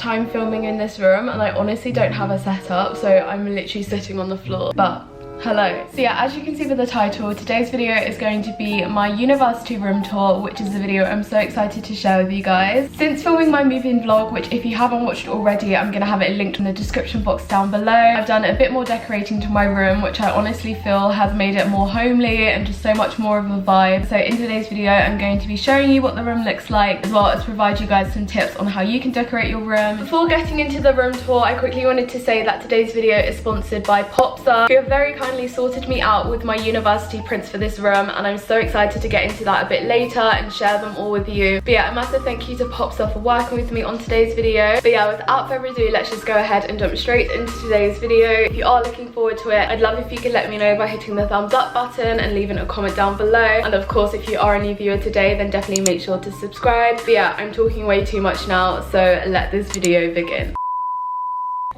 time filming in this room and I honestly don't have a setup, so I'm literally sitting on the floor. But hello. So yeah, as you can see with the title, today's video is going to be my university room tour, which is a video I'm so excited to share with you guys. Since filming my move-in vlog, which if you haven't watched already, I'm gonna have it linked in the description box down below. I've done a bit more decorating to my room, which I honestly feel has made it more homely and just so much more of a vibe. So in today's video, I'm going to be showing you what the room looks like, as well as provide you guys some tips on how you can decorate your room. Before getting into the room tour, I quickly wanted to say that today's video is sponsored by Popsa, who have very kindly sorted me out with my university prints for this room, and I'm so excited to get into that a bit later and share them all with you. But yeah, a massive thank you to Popsa for working with me on today's video. But yeah, without further ado, let's just go ahead and jump straight into today's video. If you are looking forward to it, I'd love if you could let me know by hitting the thumbs up button and leaving a comment down below. And of course, if you are a new viewer today, then definitely make sure to subscribe. But yeah, I'm talking way too much now, so let this video begin.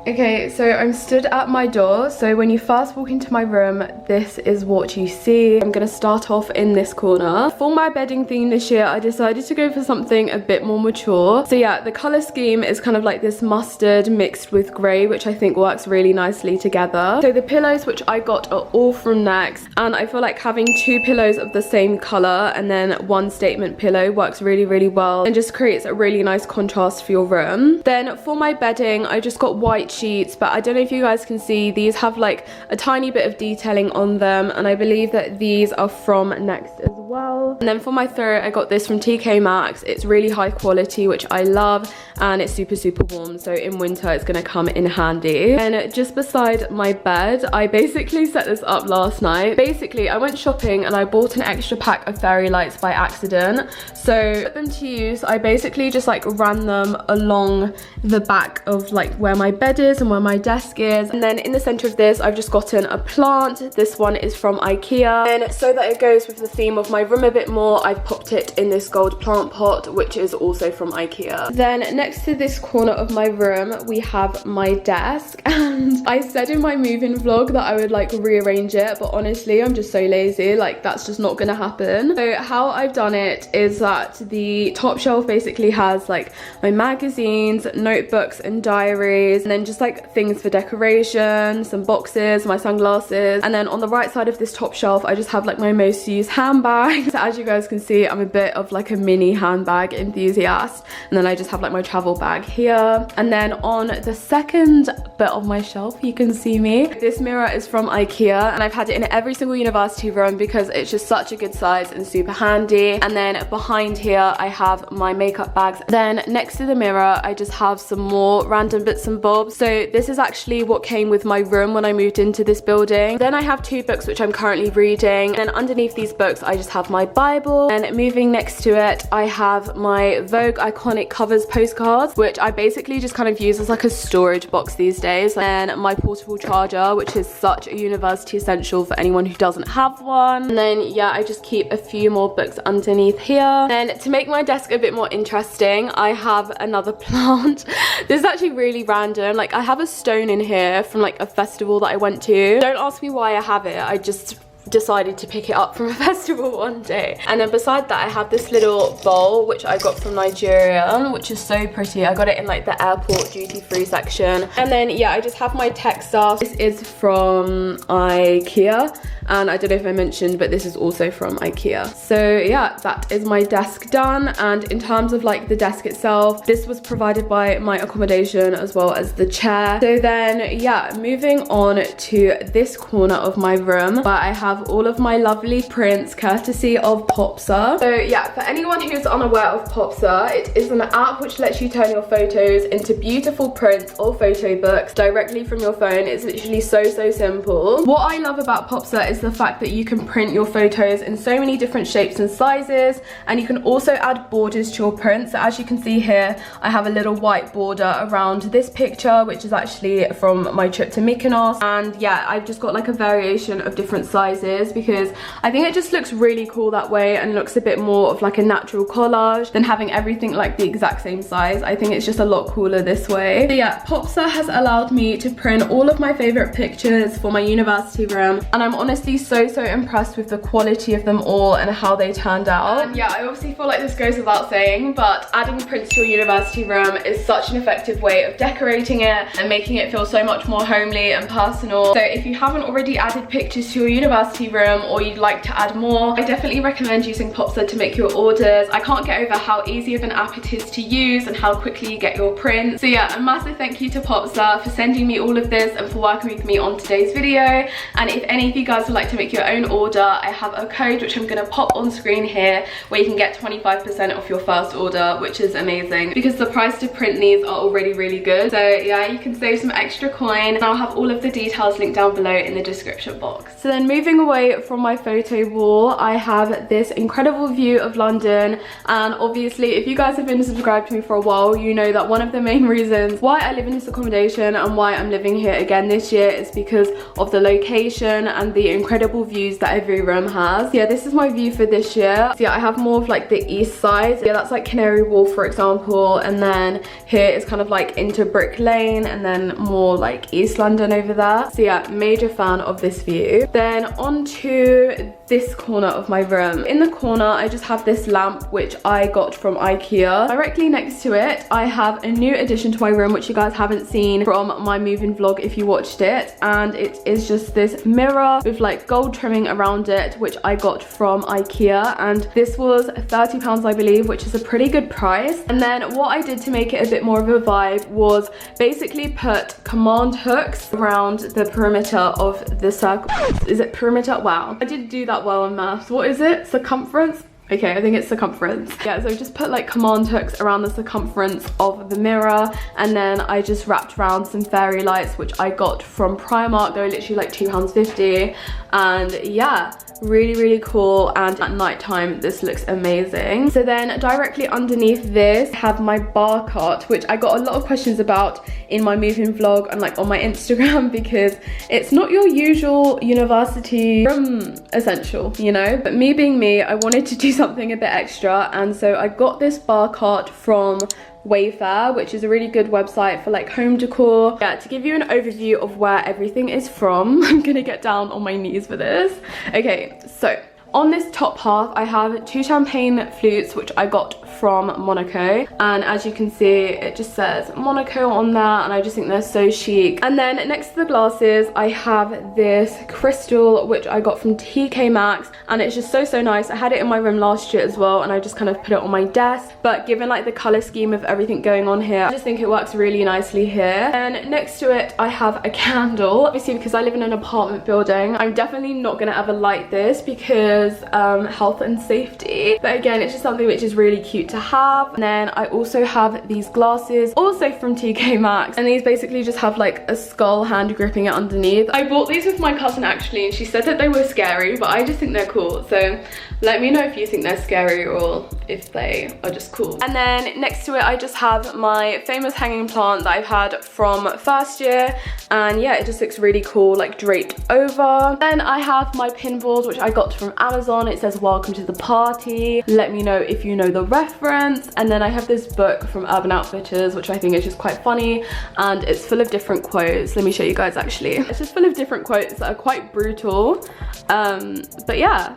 Okay, so I'm stood at my door. So when you first walk into my room, this is what you see. I'm gonna start off in this corner. For my bedding theme this year, I decided to go for something a bit more mature. So yeah, the color scheme is kind of like this mustard mixed with grey, which I think works really nicely together. So the pillows which I got are all from Next, and I feel like having two pillows of the same color and then one statement pillow works really, really well and just creates a really nice contrast for your room. Then for my bedding, I just got white sheets, but I don't know if you guys can see, these have like a tiny bit of detailing on them, and I believe that these are from Next as well. And then for my throw, I got this from TK Maxx. It's really high quality, which I love, and it's super, super warm, so in winter it's gonna come in handy. And just beside my bed, I basically set this up last night. Basically, I went shopping and I bought an extra pack of fairy lights by accident. So to put them to use, I basically just like ran them along the back of like where my bed is and where my desk is. And then in the center of this, I've just gotten a plant. This one is from IKEA. And so that it goes with the theme of my room a bit more, I've popped it in this gold plant pot, which is also from IKEA. Then next to this corner of my room, we have my desk. And I said in my move-in vlog that I would like rearrange it, but honestly, I'm just so lazy. Like, that's just not gonna happen. So how I've done it is that the top shelf basically has like my magazines, notebooks and diaries, and then just like things for decoration, some boxes, my sunglasses. And then on the right side of this top shelf, I just have like my most used handbags. So as you guys can see, I'm a bit of like a mini handbag enthusiast. And then I just have like my travel bag here. And then on the second bit of my shelf, you can see me. This mirror is from IKEA, and I've had it in every single university room because it's just such a good size and super handy. And then behind here, I have my makeup bags. Then next to the mirror, I just have some more random bits and bobs. So this is actually what came with my room when I moved into this building. Then I have two books which I'm currently reading. And then underneath these books, I just have my Bible. And moving next to it, I have my Vogue Iconic Covers postcards, which I basically just kind of use as like a storage box these days. And my portable charger, which is such a university essential for anyone who doesn't have one. And then yeah, I just keep a few more books underneath here. And to make my desk a bit more interesting, I have another plant. This is actually really random. Like, I have a stone in here from like a festival that I went to. Don't ask me why I have it. I just decided to pick it up from a festival one day. And then beside that, I have this little bowl which I got from Nigeria, which is so pretty. I got it in like the airport duty-free section. And then yeah, I just have my tech stuff. This is from IKEA, and I don't know if I mentioned, but this is also from IKEA. So yeah, that is my desk done. And in terms of like the desk itself, this was provided by my accommodation as well as the chair. So then yeah, moving on to this corner of my room, where I have all of my lovely prints courtesy of Popsa. So yeah, for anyone who's unaware of Popsa, it is an app which lets you turn your photos into beautiful prints or photo books directly from your phone. It's literally so simple. What I love about Popsa is the fact that you can print your photos in so many different shapes and sizes, and you can also add borders to your prints. So as you can see here, I have a little white border around this picture, which is actually from my trip to Mykonos. And yeah, I've just got like a variation of different sizes because I think it just looks really cool that way and looks a bit more of like a natural collage than having everything like the exact same size. I think it's just a lot cooler this way. So yeah, Popsa has allowed me to print all of my favorite pictures for my university room, and I'm honestly honestly so impressed with the quality of them all and how they turned out. And yeah, I obviously feel like this goes without saying, but adding prints to your university room is such an effective way of decorating it and making it feel so much more homely and personal. So if you haven't already added pictures to your university room or you'd like to add more, I definitely recommend using Popsa to make your orders. I can't get over how easy of an app it is to use and how quickly you get your prints. So yeah, a massive thank you to Popsa for sending me all of this and for working with me on today's video. And if any of you guys would like to make your own order, I have a code which I'm going to pop on screen here where you can get 25% off your first order, which is amazing because the price to print these are already really good. So yeah, you can save some extra coin, and I'll have all of the details linked down below in the description box. So then moving away from my photo wall, I have this incredible view of London. And obviously if you guys have been subscribed to me for a while, you know that one of the main reasons why I live in this accommodation and why I'm living here again this year is because of the location and the incredible views that every room has. So yeah, this is my view for this year. So yeah, I have more of like the east side. Yeah, that's like Canary Wharf, for example, and then here is kind of like into Brick Lane and then more like East London over there. So yeah, major fan of this view. Then onto this corner of my room. In the corner, I just have this lamp which I got from IKEA. Directly next to it, I have a new addition to my room which you guys haven't seen from my moving vlog if you watched it, and it is just this mirror with like gold trimming around it which I got from IKEA, and this was £30 I believe, which is a pretty good price. And then what I did to make it a bit more of a vibe was basically put command hooks around the perimeter of the circle. Is it perimeter? Wow, I didn't do that well in maths. What is it? Circumference? Okay, I think it's circumference. Yeah, so I just put like command hooks around the circumference of the mirror, and then I just wrapped around some fairy lights which I got from Primark. They were literally like £2.50, and yeah, really cool. And at night time this looks amazing. So then directly underneath this I have my bar cart, which I got a lot of questions about in my moving vlog and like on my Instagram, because it's not your usual university room essential, you know, but me being me, I wanted to do something a bit extra, and so I got this bar cart from Wayfair, which is a really good website for like home decor. Yeah, to give you an overview of where everything is from, I'm gonna get down on my knees for this. Okay, so on this top half I have 2 champagne flutes which I got from Monaco, and as you can see it just says Monaco on there, and I just think they're so chic. And then next to the glasses I have this crystal which I got from TK Maxx, and it's just so nice. I had it in my room last year as well, and I just kind of put it on my desk, but given like the color scheme of everything going on here, I just think it works really nicely here. And next to it I have a candle. Obviously because I live in an apartment building, I'm definitely not gonna ever light this because health and safety, but again it's just something which is really cute to have. And then I also have these glasses also from TK Maxx, and these basically just have like a skull hand gripping it underneath. I bought these with my cousin actually, and she said that they were scary, but I just think they're cool. So let me know if you think they're scary or if they are just cool. And then next to it I just have my famous hanging plant that I've had from first year, and yeah, it just looks really cool, like draped over. Then I have my pinballs which I got from Amazon. It says welcome to the party, let me know if you know the reference. And then I have this book from Urban Outfitters which I think is just quite funny, and it's full of different quotes. Let me show you guys actually. It's just full of different quotes that are quite brutal, but yeah,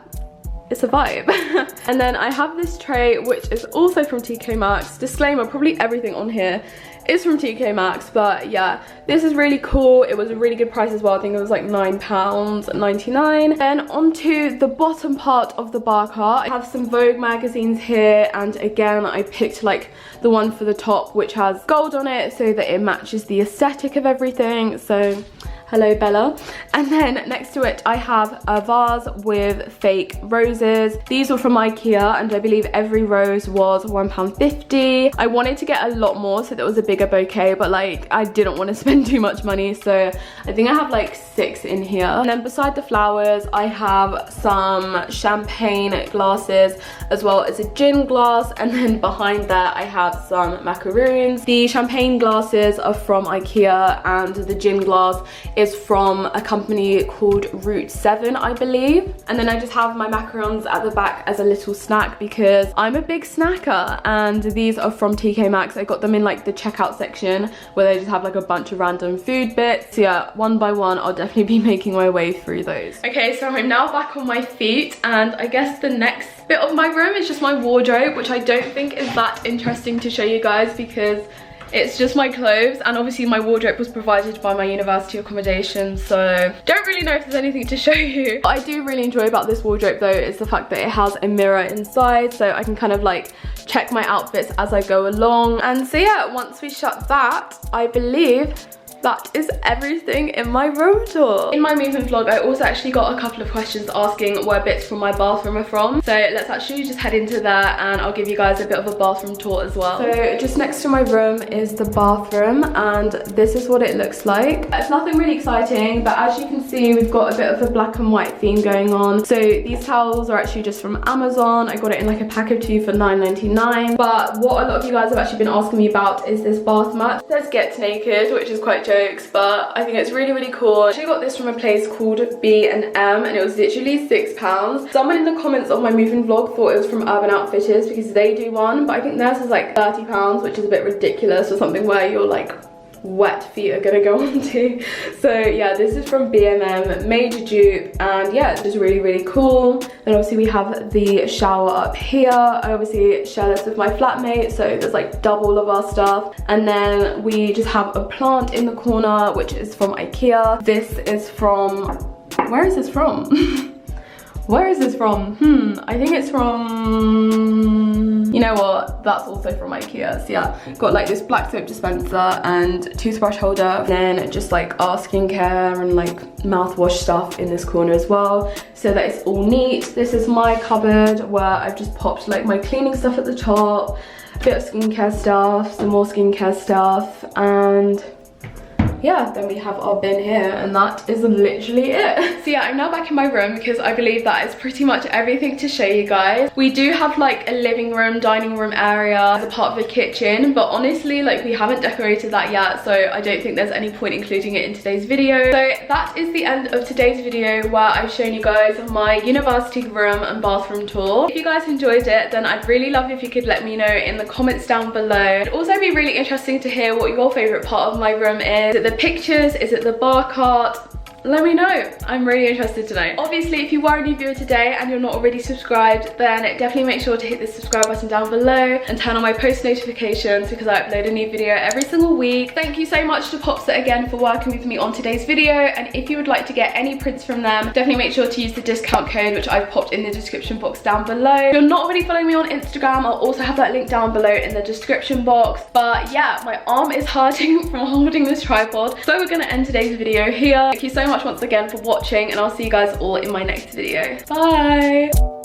it's a vibe. And then I have this tray which is also from TK Maxx. Disclaimer, probably everything on here is from TK Maxx, but yeah, this is really cool. It was a really good price as well. I think it was like £9.99. Then onto the bottom part of the bar cart, I have some Vogue magazines here, and again I picked like the one for the top which has gold on it so that it matches the aesthetic of everything. So hello Bella. And then next to it I have a vase with fake roses. These were from IKEA, and I believe every rose was £1.50. I wanted to get a lot more so that it was a bigger bouquet, but like I didn't want to spend too much money, so I think I have like 6 in here. And then beside the flowers I have some champagne glasses as well as a gin glass, and then behind there I have some macaroons. The champagne glasses are from IKEA, and the gin glass is from a company called Route 7, I believe. And then I just have my macarons at the back as a little snack because I'm a big snacker, and these are from TK Maxx. I got them in like the checkout section where they just have like a bunch of random food bits. So yeah, one by one I'll definitely be making my way through those. Okay, so I'm now back on my feet, and I guess the next bit of my room is just my wardrobe, which I don't think is that interesting to show you guys because it's just my clothes, and obviously my wardrobe was provided by my university accommodation, so don't really know if there's anything to show you. What I do really enjoy about this wardrobe though is the fact that it has a mirror inside, so I can kind of like check my outfits as I go along. And so yeah, once we shut that, I believe that is everything in my room tour. In my moving vlog, I also actually got a couple of questions asking where bits from my bathroom are from. So let's actually just head into there and I'll give you guys a bit of a bathroom tour as well. So just next to my room is the bathroom, and this is what it looks like. It's nothing really exciting, but as you can see, we've got a bit of a black and white theme going on. So these towels are actually just from Amazon. I got it in like a pack of 2 for $9.99. But what a lot of you guys have actually been asking me about is this bath mat. It says Get Naked, which is quite jokes, but I think it's really cool. I actually got this from a place called B&M, and it was literally £6. Someone in the comments of my moving vlog thought it was from Urban Outfitters because they do one, but I think theirs is like £30, which is a bit ridiculous for something where your like wet feet are gonna go onto. So yeah, this is from B&M, major dupe, and yeah, it's just really cool. Then obviously we have the shower up here. I obviously share this with my flatmate, so there's like double of our stuff. And then we just have a plant in the corner, which is from IKEA. This is from, where is this from? Where is this from? I think it's from, you know what, that's also from IKEA. So yeah, got like this black soap dispenser and toothbrush holder, then just like our skincare and like mouthwash stuff in this corner as well, so that it's all neat. This is my cupboard where I've just popped like my cleaning stuff at the top, a bit of skincare stuff, some more skincare stuff, and yeah, then we have our bin here, and that is literally it. So yeah, I'm now back in my room because I believe that is pretty much everything to show you guys. We do have like a living room, dining room area as a part of the kitchen, but honestly, like we haven't decorated that yet, so I don't think there's any point including it in today's video. So that is the end of today's video where I've shown you guys my university room and bathroom tour. If you guys enjoyed it, then I'd really love if you could let me know in the comments down below. It'd also be really interesting to hear what your favorite part of my room is. Is it the pictures? Is it the bar cart? Let me know. I'm really interested to know. Obviously, if you are a new viewer today and you're not already subscribed, then definitely make sure to hit the subscribe button down below and turn on my post notifications because I upload a new video every single week. Thank you so much to Popsa again for working with me on today's video, and if you would like to get any prints from them, definitely make sure to use the discount code which I've popped in the description box down below. If you're not already following me on Instagram, I'll also have that link down below in the description box. But yeah, my arm is hurting from holding this tripod, so we're gonna end today's video here. Thank you so much once again for watching, and I'll see you guys all in my next video. Bye!